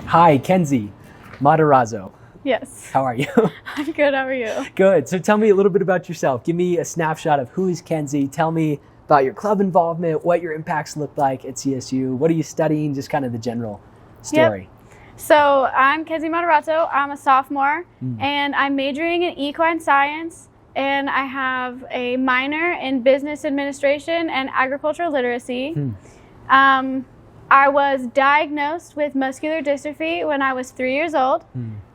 Hi, Kenzie Matarozzo. Yes. How are you? I'm good. How are you? Good. So tell me a little bit about yourself. Give me a snapshot of who is Kenzie. Tell me about your club involvement, what your impacts look like at CSU. What are you studying? Just kind of the general story. Yep. So I'm Mackenzie Matarozzo. I'm a sophomore, and I'm majoring in Equine Science, and I have a minor in Business Administration and Agricultural Literacy. I was diagnosed with muscular dystrophy when I was 3 years old.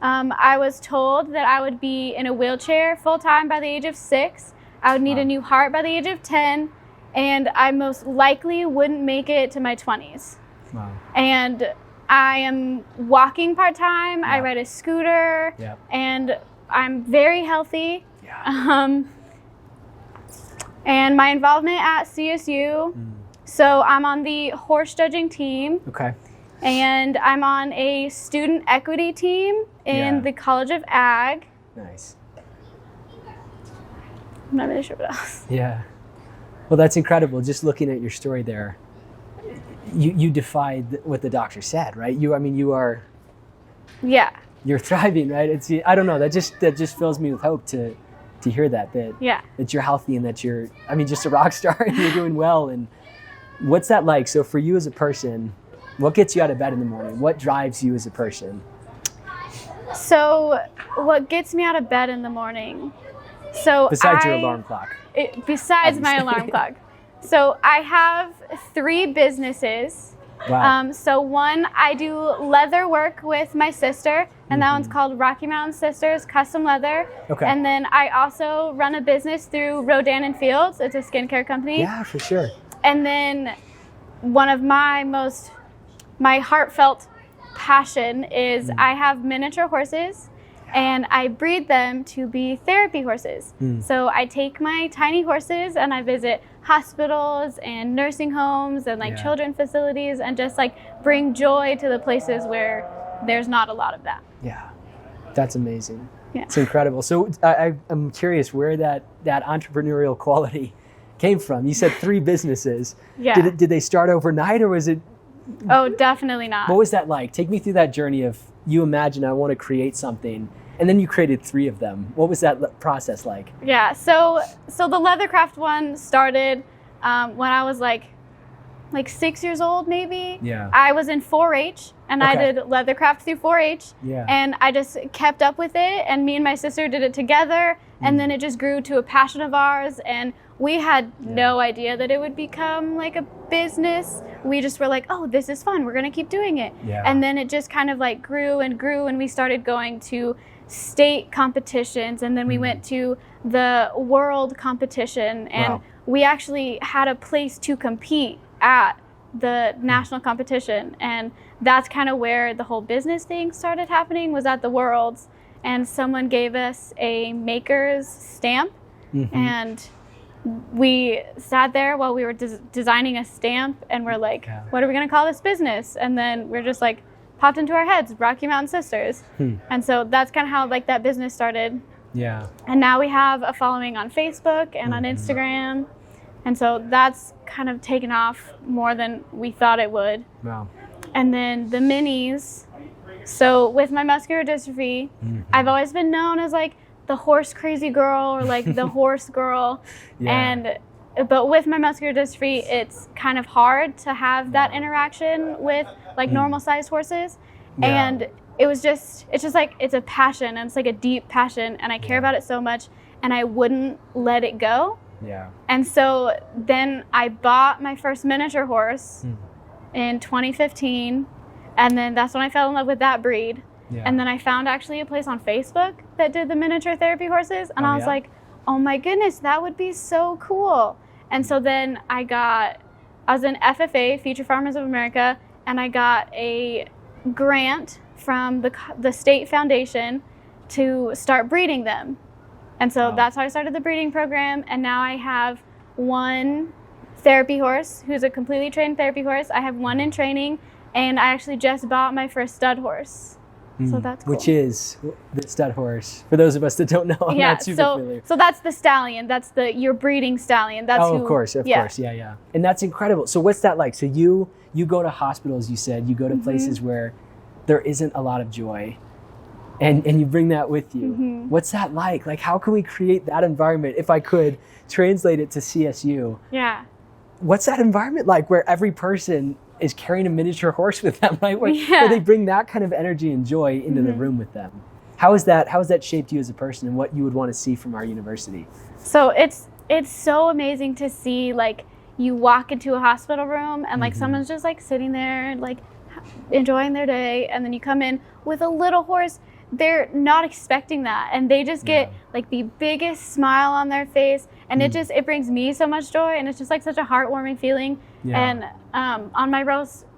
I was told that I would be in a wheelchair full-time by the age of 6. I would need a new heart by the age of 10, and I most likely wouldn't make it to my 20s. Wow. And I am walking part-time. I ride a scooter, and I'm very healthy. And my involvement at CSU, so I'm on the horse judging team. Okay. And I'm on a student equity team in the College of Ag. Nice. I'm not really sure what else. Yeah. Well, that's incredible. Just looking at your story there, you defied what the doctor said, right? You are. Yeah. You're thriving, right? I don't know. That just fills me with hope to hear that you're healthy and that you're, just a rock star and you're doing well. And what's that like? So for you as a person, what gets you out of bed in the morning? What drives you as a person? So what gets me out of bed in the morning? So besides your alarm clock. Besides my alarm clock. So I have 3 businesses. Wow. So one, I do leather work with my sister, and that one's called Rocky Mountain Sisters Custom Leather. Okay. And then I also run a business through Rodan & Fields. It's a skincare company. Yeah, for sure. And then one of my heartfelt passion is I have miniature horses, and I breed them to be therapy horses. So I take my tiny horses and I visit hospitals and nursing homes and children facilities and just bring joy to the places where there's not a lot of that. Yeah, that's amazing. Yeah. It's incredible. So I'm curious where that entrepreneurial quality came from. You said 3 businesses. Yeah. Did they start overnight, or was it? Oh, definitely not. What was that like? Take me through that journey of you imagine I want to create something, and then you created 3 of them. What was that process like? Yeah. So the leathercraft one started when I was like 6 years old, maybe. Yeah. I was in 4-H, and I did leathercraft through 4-H. Yeah. And I just kept up with it, and me and my sister did it together, and then it just grew to a passion of ours, and we had no idea that it would become a business. We just were like, oh, this is fun. We're going to keep doing it. Yeah. And then it just kind of grew and grew, and we started going to state competitions, and then we went to the world competition, and we actually had a place to compete at the national competition. And that's kind of where the whole business thing started happening, was at the Worlds. And someone gave us a maker's stamp, and we sat there while we were designing a stamp, and we're like, what are we going to call this business? And then we're just popped into our heads, Rocky Mountain Sisters. And so that's kind of how that business started. Yeah. And now we have a following on Facebook and on Instagram. And so that's kind of taken off more than we thought it would. Wow. And then the minis. So with my muscular dystrophy, I've always been known as the horse crazy girl, or the horse girl. But with my muscular dystrophy, it's kind of hard to have that interaction with normal sized horses. And it's a passion, and it's a deep passion, and I care about it so much, and I wouldn't let it go. Yeah. And so then I bought my first miniature horse in 2015, and then that's when I fell in love with that breed. Yeah. And then I found actually a place on Facebook that did the miniature therapy horses, and I was like, oh my goodness, that would be so cool. And so then I was in FFA, Future Farmers of America, and I got a grant from the state foundation to start breeding them. And so that's how I started the breeding program, and now I have 1 therapy horse who's a completely trained therapy horse. I have 1 in training, and I actually just bought my first stud horse. So that's cool. Which is the stud horse. For those of us that don't know, I'm not super familiar. So that's the stallion. That's your breeding stallion. That's of course. Yeah. And that's incredible. So what's that like? So you go to hospitals, you said, you go to places where there isn't a lot of joy. And you bring that with you. Mm-hmm. What's that like? Like, how can we create that environment? If I could translate it to CSU. Yeah. What's that environment like where every person is carrying a miniature horse with them, right? Where they bring that kind of energy and joy into the room with them. How has that shaped you as a person and what you would want to see from our university? So it's so amazing to see, like, you walk into a hospital room and like someone's just like sitting there like enjoying their day, and then you come in with a little horse. They're not expecting that, and they just get like the biggest smile on their face, and it brings me so much joy, and it's just like such a heartwarming feeling. And on my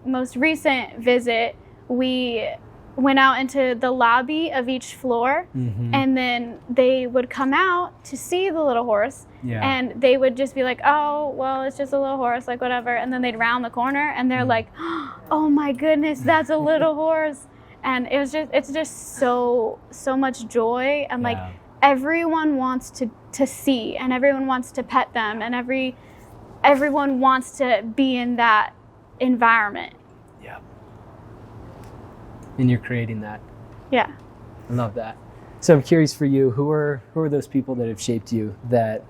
most recent visit, we went out into the lobby of each floor, and then they would come out to see the little horse, and they would just be like, oh, well, it's just a little horse, like whatever, and then they'd round the corner and they're like, oh my goodness, that's a little horse. And it's just so much joy, and like everyone wants to see, and everyone wants to pet them, and everyone wants to be in that environment. Yeah. And you're creating that. Yeah. I love that. So I'm curious for you, who are those people that have shaped you? That,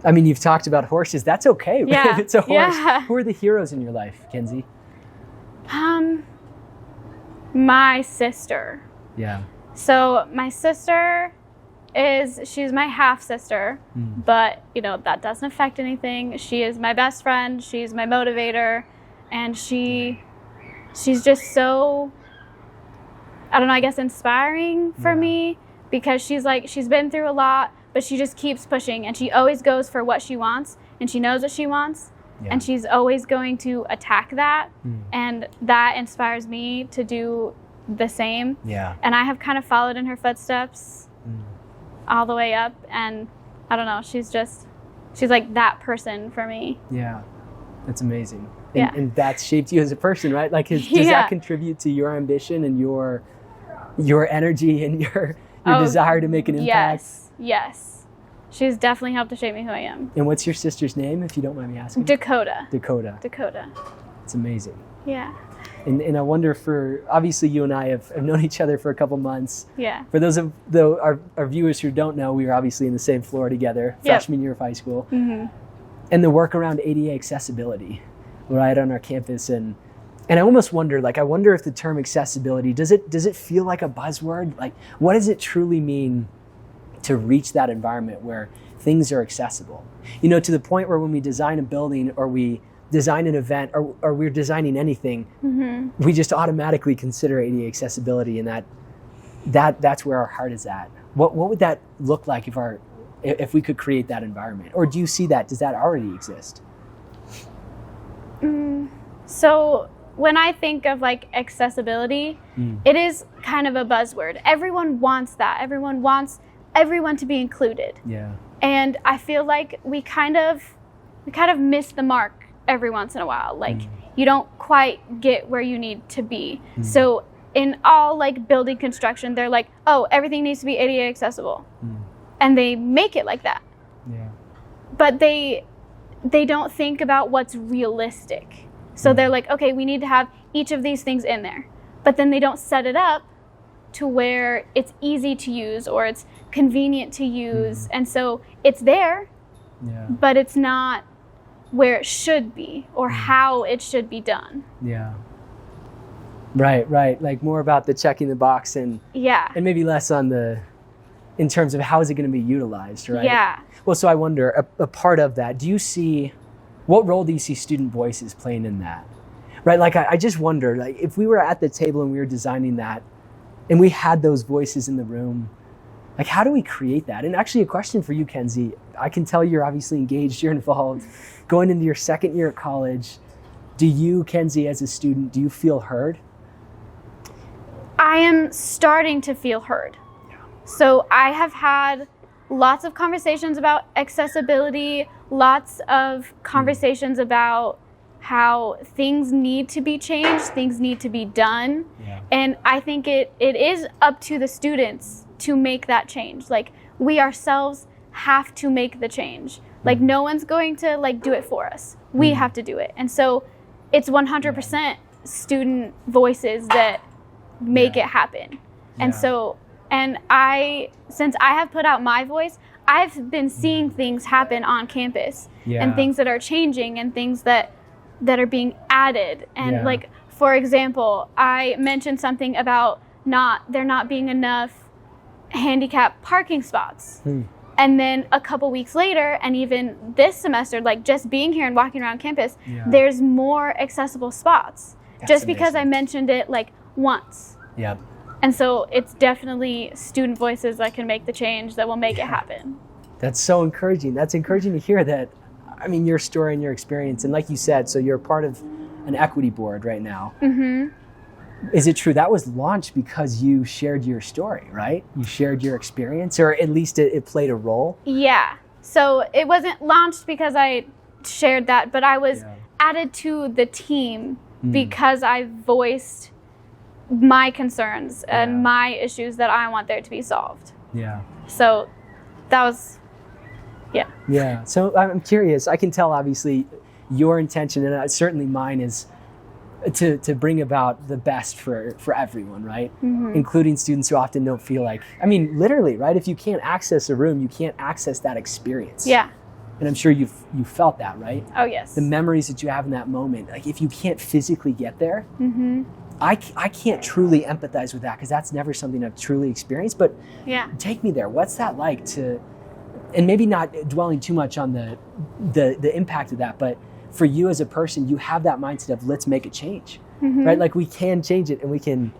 I mean, you've talked about horses. That's okay. Yeah. If it's a horse. Yeah. Who are the heroes in your life, Kenzie? My sister. Yeah. So my sister she's my half sister, but you know, that doesn't affect anything. She is my best friend. She's my motivator, and she's just so, I don't know, I guess inspiring for me, because she's been through a lot, but she just keeps pushing, and she always goes for what she wants, and she knows what she wants. Yeah. And she's always going to attack that, and that inspires me to do the same. Yeah. And I have kind of followed in her footsteps all the way up, and I don't know, she's like that person for me. Yeah, that's amazing. And that's shaped you as a person, right? Like, does that contribute to your ambition and your energy and your desire to make an impact? Yes. She's definitely helped to shape me who I am. And what's your sister's name, if you don't mind me asking? Dakota. It's amazing. Yeah. And I wonder, obviously you and I have known each other for a couple months. Yeah. For those of our viewers who don't know, we were obviously in the same floor together, freshman year of high school. Mm-hmm. And the work around ADA accessibility right on our campus. And I almost wonder, like, I wonder if the term accessibility, does it feel like a buzzword? Like, what does it truly mean to reach that environment where things are accessible? You know, to the point where when we design a building or we design an event or we're designing anything, we just automatically consider ADA accessibility, and that's where our heart is at. What would that look like if we could create that environment? Or do you see that? Does that already exist? So when I think of like accessibility, it is kind of a buzzword. Everyone wants that. Everyone wants everyone to be included. Yeah. And I feel like we kind of miss the mark every once in a while. Like, you don't quite get where you need to be. So in all like building construction, they're like, oh, everything needs to be ADA accessible. And they make it like that. Yeah. But they don't think about what's realistic. So they're like, okay, we need to have each of these things in there. But then they don't set it up to where it's easy to use or it's convenient to use. And so it's there, but it's not where it should be or how it should be done. Yeah. Right. Like more about the checking the box and maybe less on in terms of how is it going to be utilized, right? Yeah. Well, so I wonder, a part of that, what role do you see student voices playing in that? Right? Like, I just wonder, like, if we were at the table and we were designing that and we had those voices in the room, like, how do we create that? And actually, a question for you, Kenzie. I can tell you're obviously engaged, you're involved, going into your second year at college. Do you, Kenzie, as a student, do you feel heard? I am starting to feel heard. Yeah. So I have had lots of conversations about accessibility, lots of conversations about how things need to be changed, things need to be done. Yeah. And I think it is up to the students to make that change. Like, we ourselves have to make the change. Like, no one's going to like do it for us. We have to do it. And so it's 100% student voices that make it happen. And so, and since I have put out my voice, I've been seeing things happen on campus and things that are changing and things that are being added. And like, for example, I mentioned something about there not being enough handicap parking spots. And then a couple weeks later, and even this semester, like just being here and walking around campus, there's more accessible spots. That's just because I mentioned it like once. Yep. And so it's definitely student voices that can make the change that will make it happen. That's so encouraging. That's encouraging to hear that. I mean, your story and your experience, and like you said, so you're part of an equity board right now. Is it true that was launched because you shared your story, right? You shared your experience, or at least it played a role? Yeah. So it wasn't launched because I shared that, but I was added to the team because I voiced my concerns and my issues that I want there to be solved. Yeah. So that was, Yeah. So I'm curious. I can tell, obviously, your intention, and certainly mine, is to bring about the best for everyone, right? Including students who often don't feel like, I mean, literally, right? If you can't access a room, you can't access that experience. Yeah. And I'm sure you felt that, right? Oh, yes. The memories that you have in that moment, like if you can't physically get there, I can't truly empathize with that because that's never something I've truly experienced. But take me there. What's that like to, and maybe not dwelling too much on the impact of that, but for you as a person, you have that mindset of let's make a change, right? Like we can change it and we can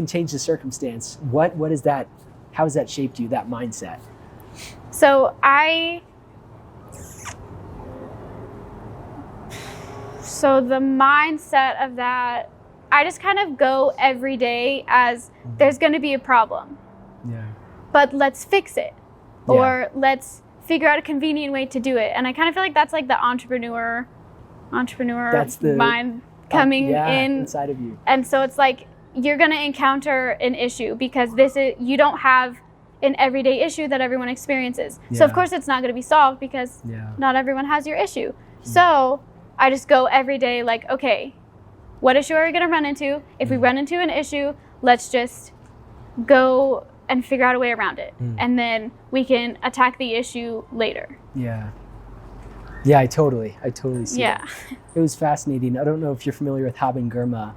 change the circumstance. What is that? How has that shaped you, that mindset? So the mindset of that, I just kind of go every day as there's going to be a problem, but let's fix it, or let's figure out a convenient way to do it. And I kind of feel like that's like the entrepreneur that's the mind coming in inside of you. And so it's like you're going to encounter an issue because you don't have an everyday issue that everyone experiences. So of course it's not going to be solved because not everyone has your issue. So I just go every day like, okay, what issue are we going to run into? If we run into an issue, let's just go and figure out a way around it. And then we can attack the issue later. Yeah, I totally see that. It was fascinating. I don't know if you're familiar with Haben Girma.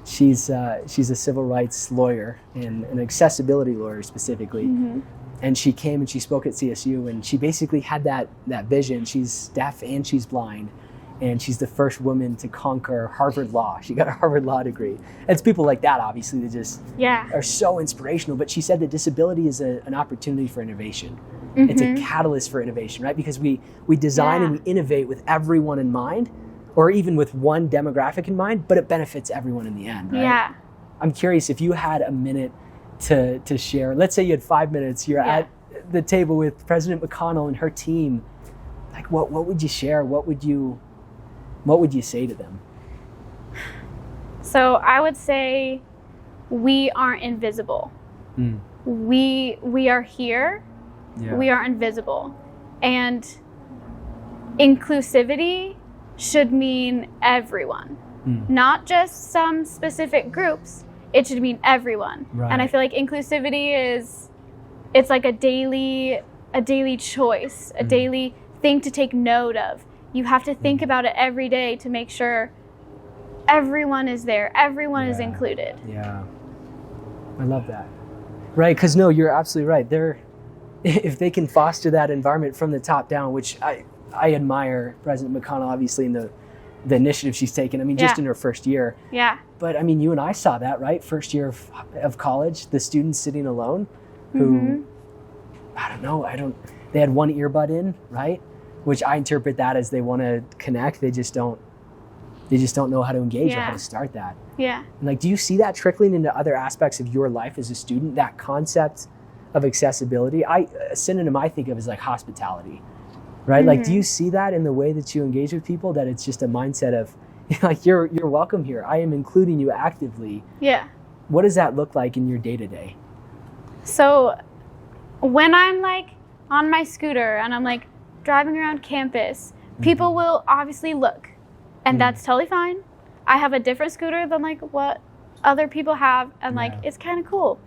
She's a civil rights lawyer and an accessibility lawyer specifically. And she came and she spoke at CSU, and she basically had that vision. She's deaf and she's blind. And she's the first woman to conquer Harvard Law. She got a Harvard Law degree. And it's people like that, obviously, that just are so inspirational. But she said that disability is an opportunity for innovation. It's a catalyst for innovation, right? Because we design and we innovate with everyone in mind, or even with one demographic in mind, but it benefits everyone in the end, right? Yeah. I'm curious, if you had a minute to share, let's say you had 5 minutes, you're at the table with President McConnell and her team, like what would you share? What would you say to them? So I would say we aren't invisible. We are here. We are invisible. And inclusivity should mean everyone, not just some specific groups. It should mean everyone. Right. And I feel like inclusivity it's like a daily choice, a daily thing to take note of. You have to think about it every day to make sure everyone is there, everyone is included. Yeah, I love that. Right, because no, you're absolutely right. If they can foster that environment from the top down, which I admire President McConnell, obviously, in the initiative she's taken. I mean, just in her first year. Yeah. But I mean, you and I saw that, right? First year of college, the students sitting alone who, they had one earbud in, right? Which I interpret that as they want to connect. They just don't know how to engage or how to start that. Yeah. And like, do you see that trickling into other aspects of your life as a student, that concept of accessibility? A synonym I think of is like hospitality, right? Like, do you see that in the way that you engage with people, that it's just a mindset of like, you're welcome here. I am including you actively. Yeah. What does that look like in your day-to-day? So when I'm like on my scooter and I'm like driving around campus, people will obviously look, and that's totally fine. I have a different scooter than like what other people have, and like it's kind of cool.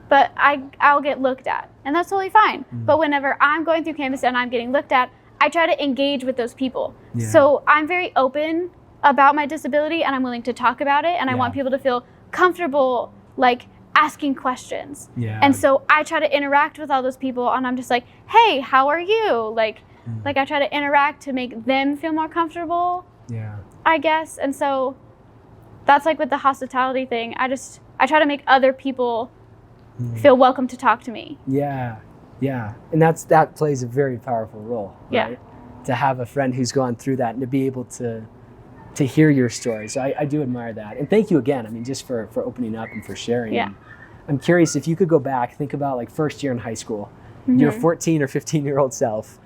But I'll get looked at, and that's totally fine. But whenever I'm going through campus and I'm getting looked at, I try to engage with those people. So I'm very open about my disability, and I'm willing to talk about it, and I want people to feel comfortable like asking questions. And so I try to interact with all those people, and I'm just like, hey, how are you? Like I try to interact to make them feel more comfortable, I guess. And so that's like with the hospitality thing, I try to make other people feel welcome to talk to me. And that plays a very powerful role, right? To have a friend who's gone through that and to be able to hear your story. So I do admire that. And thank you again, I mean, just for opening up and for sharing. And I'm curious, if you could go back, think about like first year in high school, your 14 or 15-year-old self,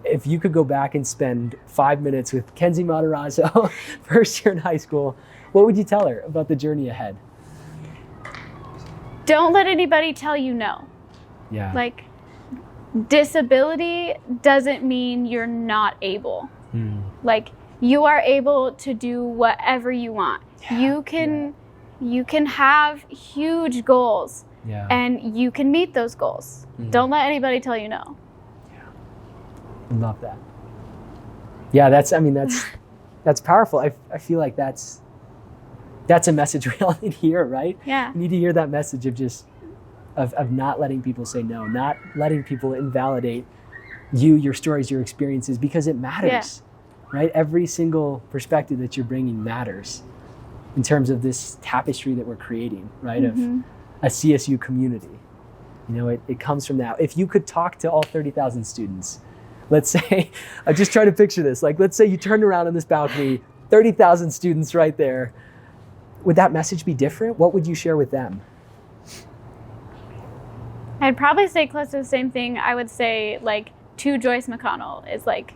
if you could go back and spend 5 minutes with Mackenzie Matarozzo, first year in high school, what would you tell her about the journey ahead? Don't let anybody tell you no. Like, disability doesn't mean you're not able. Like, you are able to do whatever you want. You can have huge goals, and you can meet those goals. Don't let anybody tell you no. I love that. That's powerful. I feel like that's a message we all need to hear, right? We need to hear that message of not letting people say no, not letting people invalidate you, your stories, your experiences, because it matters, right? Every single perspective that you're bringing matters in terms of this tapestry that we're creating, right? Of a CSU community. You know, it comes from that. If you could talk to all 30,000 students, let's say, I just try to picture this, like let's say you turned around on this balcony, 30,000 students right there, would that message be different? What would you share with them? I'd probably say close to the same thing. I would say like to Joyce McConnell is like,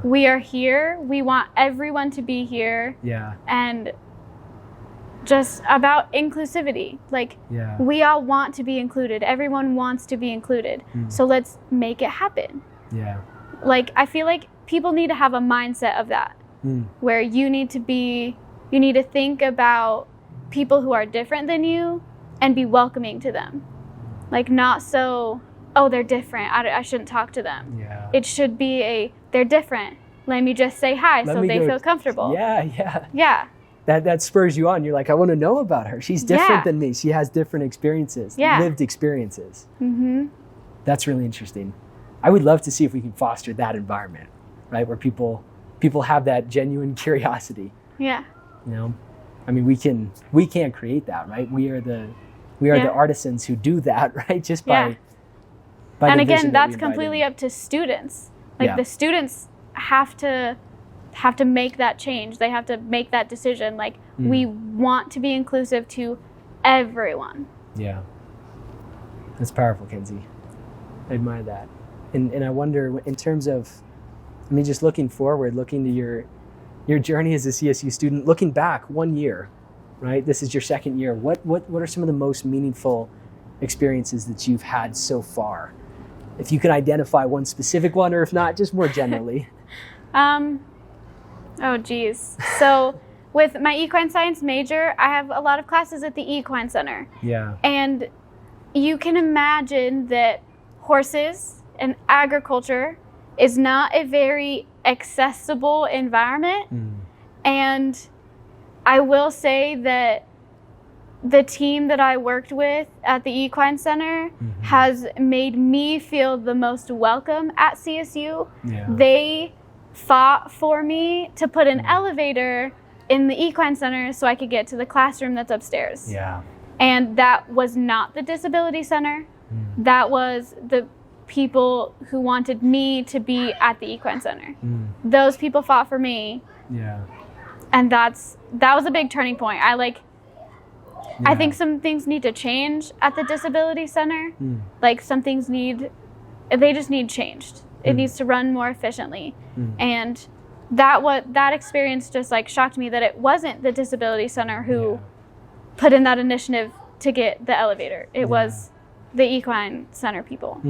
we are here. We want everyone to be here. And just about inclusivity. Like we all want to be included. Everyone wants to be included. So let's make it happen. Like I feel like people need to have a mindset of that, where you need to think about people who are different than you and be welcoming to them. Like not so, oh, they're different, I shouldn't talk to them. It should be they're different. Let me just say hi so they feel comfortable. That spurs you on. You're like, I want to know about her. She's different than me. She has different experiences, lived experiences. That's really interesting. I would love to see if we can foster that environment, right? Where people have that genuine curiosity. You know, I mean, we can't create that, right? We are the artisans who do that, right? Just by and again, that's completely up to students. Like the students have to make that change. They have to make that decision. Like we want to be inclusive to everyone. That's powerful, Kenzie. I admire that. And I wonder, in terms of, I mean, just looking forward, looking to your journey as a CSU student, looking back 1 year, right? This is your second year. What are some of the most meaningful experiences that you've had so far? If you could identify one specific one, or if not, just more generally. Oh, geez. So with my Equine Science major, I have a lot of classes at the Equine Center. And you can imagine that horses and agriculture is not a very accessible environment. And I will say that the team that I worked with at the Equine Center has made me feel the most welcome at CSU. They fought for me to put an elevator in the Equine Center so I could get to the classroom that's upstairs. And that was not the Disability Center. That was the people who wanted me to be at the Equine Center. Those people fought for me. And that was a big turning point. I think some things need to change at the Disability Center. Like some things they just need changed. It needs to run more efficiently. And that experience just like shocked me that it wasn't the Disability Center who put in that initiative to get the elevator. It was the Equine Center people.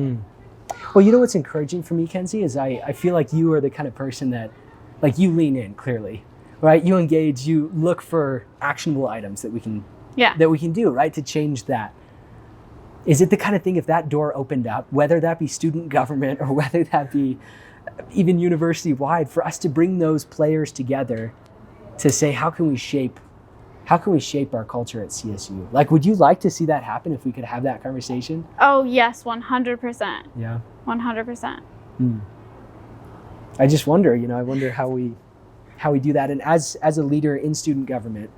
Well, you know what's encouraging for me, Kenzie, is I feel like you are the kind of person that, like, you lean in clearly, right? You engage, you look for actionable items that we can that we can do, right, to change that. Is it the kind of thing, if that door opened up, whether that be student government or whether that be even university-wide, for us to bring those players together to say, how can we shape our culture at CSU? Like, would you like to see that happen if we could have that conversation? Oh, yes, 100%. Yeah. 100%. I just wonder, I wonder how we do that. And as a leader in student government,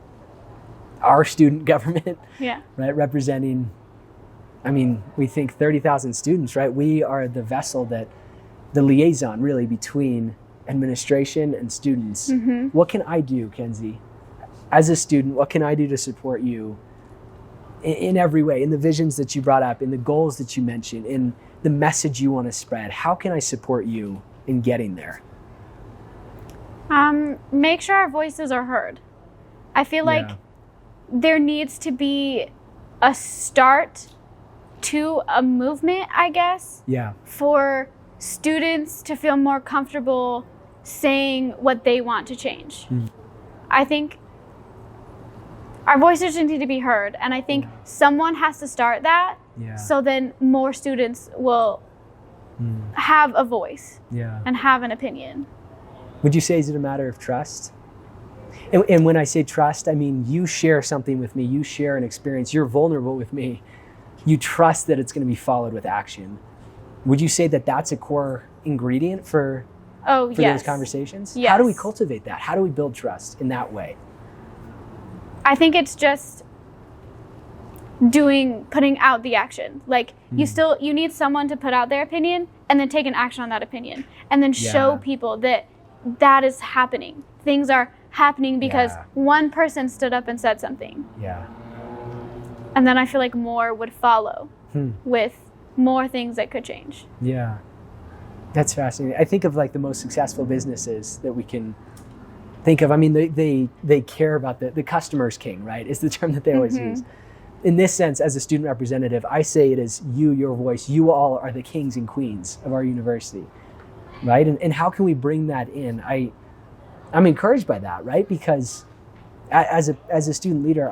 our student government, right, representing, we think 30,000 students, right? We are the vessel, the liaison really between administration and students. What can I do, Kenzie, as a student? What can I do to support you in every way, in the visions that you brought up, in the goals that you mentioned, in the message you want to spread? How can I support you in getting there? Make sure our voices are heard. I feel like there needs to be a start to a movement, I guess, for students to feel more comfortable saying what they want to change. I think our voices need to be heard, and I think someone has to start that, so then more students will have a voice and have an opinion. Would you say, is it a matter of trust? And when I say trust, I mean you share something with me, you share an experience, you're vulnerable with me, you trust that it's going to be followed with action. Would you say that that's a core ingredient for those conversations? Yes. How do we cultivate that? How do we build trust in that way? I think it's just putting out the action. Like you need someone to put out their opinion and then take an action on that opinion and then show people that is happening. Things are happening because one person stood up and said something. And then I feel like more would follow with more things that could change. Yeah. That's fascinating. I think of like the most successful businesses that we can think of. I mean, they care about the customer's king, right? Is the term that they always use. In this sense, as a student representative, I say it is you, your voice. You all are the kings and queens of our university, right? And how can we bring that in? I'm encouraged by that, right? Because as a student leader,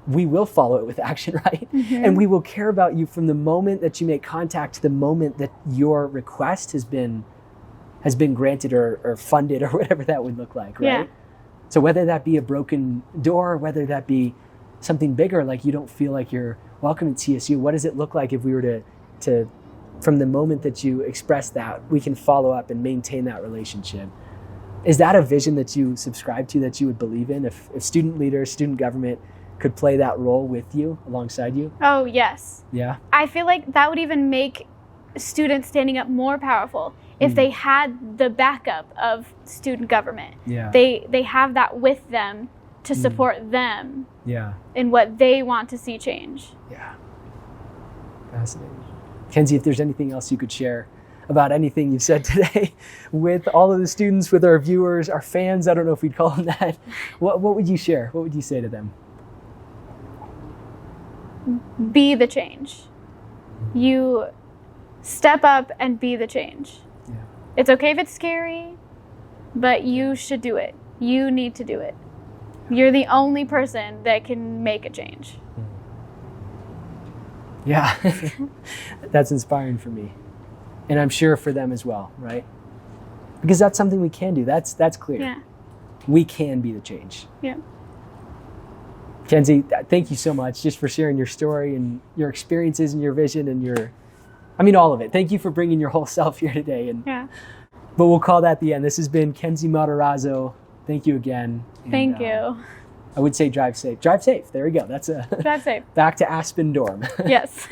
we will follow it with action, right? And we will care about you from the moment that you make contact to the moment that your request has been granted or funded or whatever that would look like, right? So whether that be a broken door, or whether that be something bigger, like you don't feel like you're welcome at CSU, what does it look like if we were to from the moment that you express that, we can follow up and maintain that relationship? Is that a vision that you subscribe to, that you would believe in, if student leaders, student government could play that role with you, alongside you? Oh, yes. Yeah? I feel like that would even make students standing up more powerful if they had the backup of student government. They have that with them to support them in what they want to see change. Fascinating. Kenzie, if there's anything else you could share about anything you've said today with all of the students, with our viewers, our fans, I don't know if we'd call them that, what would you share? What would you say to them? Be the change. You step up and be the change. It's okay if it's scary, but you should do it. You need to do it. You're the only person that can make a change. Yeah, that's inspiring for me. And I'm sure for them as well, right? Because that's something we can do. That's clear. We can be the change. Kenzie, thank you so much just for sharing your story and your experiences and your vision and all of it. Thank you for bringing your whole self here today. But we'll call that the end. This has been Mackenzie Matarozzo. Thank you again. Thank you. I would say drive safe. Drive safe. There we go. That's drive safe. Back to Aspen Dorm. Yes.